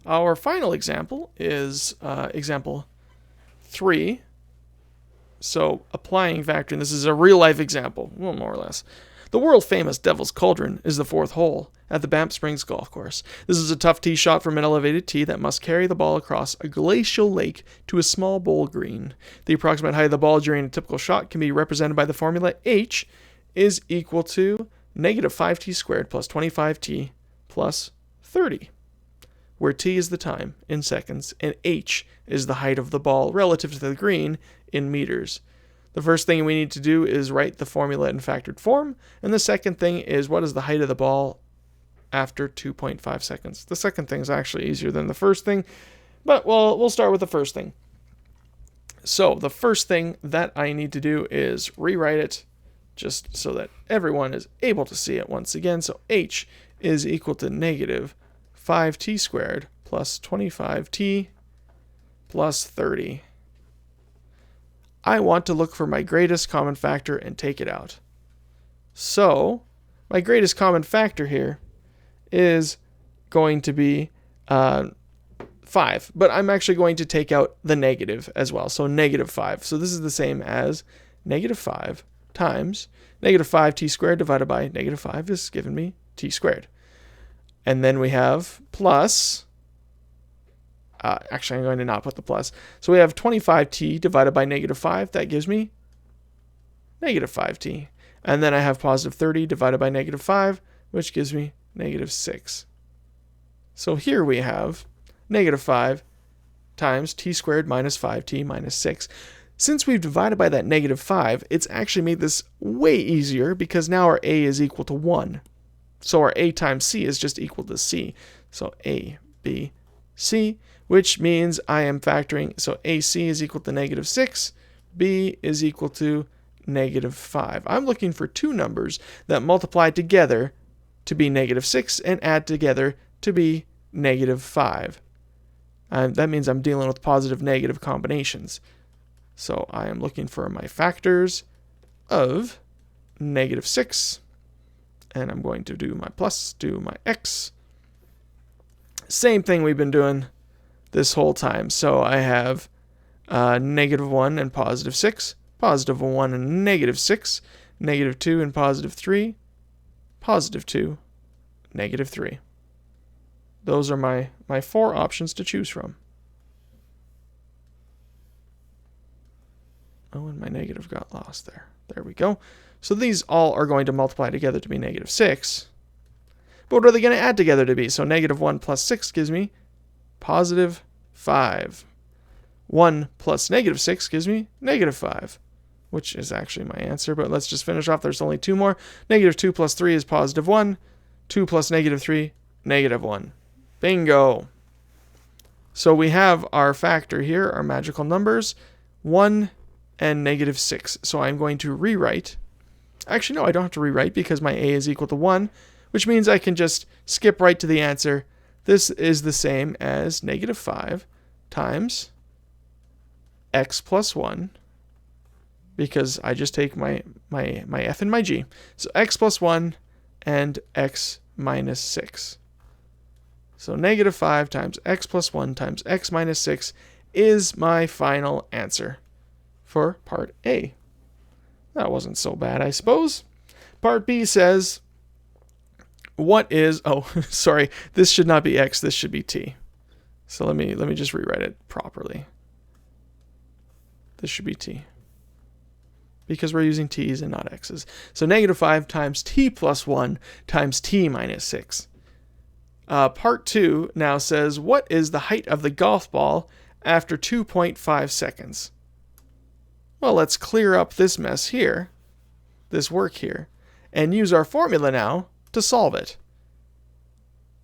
Our final example is example 3. So applying factoring, this is a real-life example, well, more or less. The world-famous Devil's Cauldron is the 4th hole at the Banff Springs Golf Course. This is a tough tee shot from an elevated tee that must carry the ball across a glacial lake to a small bowl green. The approximate height of the ball during a typical shot can be represented by the formula h is equal to negative 5t squared plus 25t plus 30, where t is the time in seconds and h is the height of the ball relative to the green in meters. The first thing we need to do is write the formula in factored form, and the second thing is what is the height of the ball after 2.5 seconds. The second thing is actually easier than the first thing, but we'll start with the first thing. So the first thing that I need to do is rewrite it just so that everyone is able to see it once again. So h is equal to negative 5t squared plus 25t plus 30. I want to look for my greatest common factor and take it out. So my greatest common factor here is going to be 5, but I'm actually going to take out the negative as well, so negative 5. So this is the same as negative 5 times negative 5t squared divided by negative 5 is giving me t squared. And then we have plus, actually I'm going to not put the plus. So we have 25t divided by negative 5. That gives me negative 5t. And then I have positive 30 divided by negative 5, which gives me negative 6. So here we have negative 5 times t squared minus 5t minus 6. Since we've divided by that negative 5, it's actually made this way easier because now our a is equal to 1. So our a times c is just equal to c. So a, b, c, which means I am factoring, so ac is equal to negative 6, b is equal to negative 5. I'm looking for two numbers that multiply together to be negative 6 and add together to be negative 5. That means I'm dealing with positive-negative combinations. So I am looking for my factors of negative 6, and I'm going to do my plus, do my x. Same thing we've been doing this whole time. So I have negative 1 and positive 6, positive 1 and negative 6, negative 2 and positive 3, positive 2, negative 3. Those are my 4 options to choose from. Oh, and my negative got lost there. There we go. So these all are going to multiply together to be negative 6. But what are they going to add together to be? So negative 1 plus 6 gives me positive 5. 1 plus negative 6 gives me negative 5, which is actually my answer. But let's just finish off. There's only 2 more. Negative 2 plus 3 is positive 1. 2 plus negative 3, negative 1. Bingo. So we have our factor here, our magical numbers, 1 and negative 6. So I'm going to rewrite. Actually, no, I don't have to rewrite because my a is equal to 1, which means I can just skip right to the answer. This is the same as negative 5 times x plus 1, because I just take my f and my g. So x plus 1 and x minus 6. So negative 5 times x plus 1 times x minus 6 is my final answer for part A. That wasn't so bad, I suppose. Part B says, what is, oh, sorry, this should not be x, this should be t. So let me just rewrite it properly. This should be t, because we're using t's and not x's. So negative 5 times t plus 1 times t minus 6. Part 2 now says, what is the height of the golf ball after 2.5 seconds? Well, let's clear up this mess here, this work here, and use our formula now to solve it.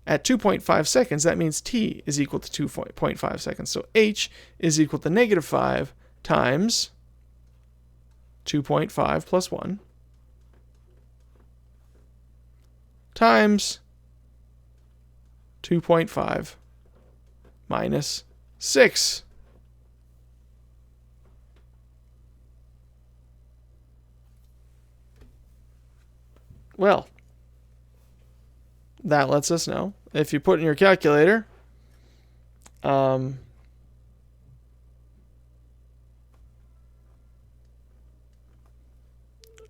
At 2.5 seconds, that means t is equal to 2.5 seconds. So h is equal to negative 5 times 2.5 plus 1 times 2.5 minus 6. Well, that lets us know, if you put in your calculator, Or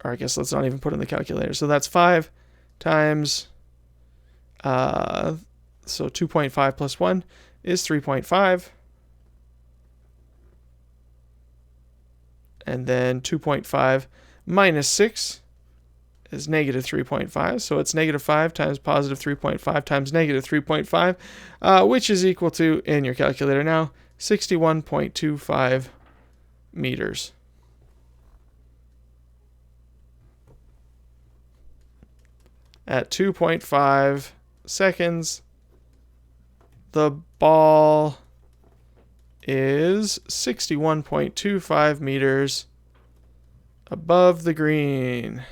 I guess let's not even put in the calculator. So that's 5 times, so 2.5 plus 1 is 3.5. And then 2.5 minus 6 is negative 3.5. So it's negative 5 times positive 3.5 times negative 3.5, which is equal to, in your calculator now, 61.25 meters. At 2.5 seconds, the ball is 61.25 meters above the green.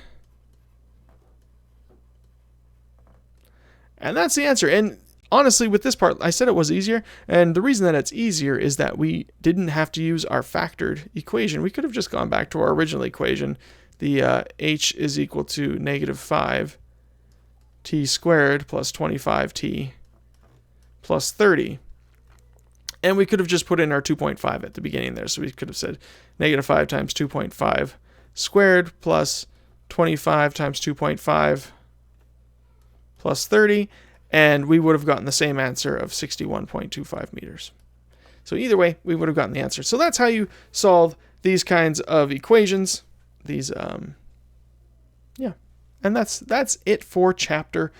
And that's the answer. And honestly, with this part, I said it was easier. And the reason that it's easier is that we didn't have to use our factored equation. We could have just gone back to our original equation. The h is equal to negative 5 t squared plus 25t plus 30. And we could have just put in our 2.5 at the beginning there. So we could have said negative 5 times 2.5 squared plus 25 times 2.5 plus 30. And we would have gotten the same answer of 61.25 meters. So either way, we would have gotten the answer. So that's how you solve these kinds of equations. These, yeah. And that's it for chapter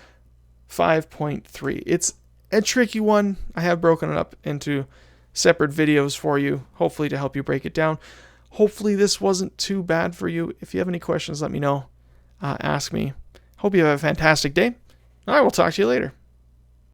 5.3. It's a tricky one. I have broken it up into separate videos for you, hopefully to help you break it down. Hopefully this wasn't too bad for you. If you have any questions, let me know. Ask me. Hope you have a fantastic day. I will talk to you later.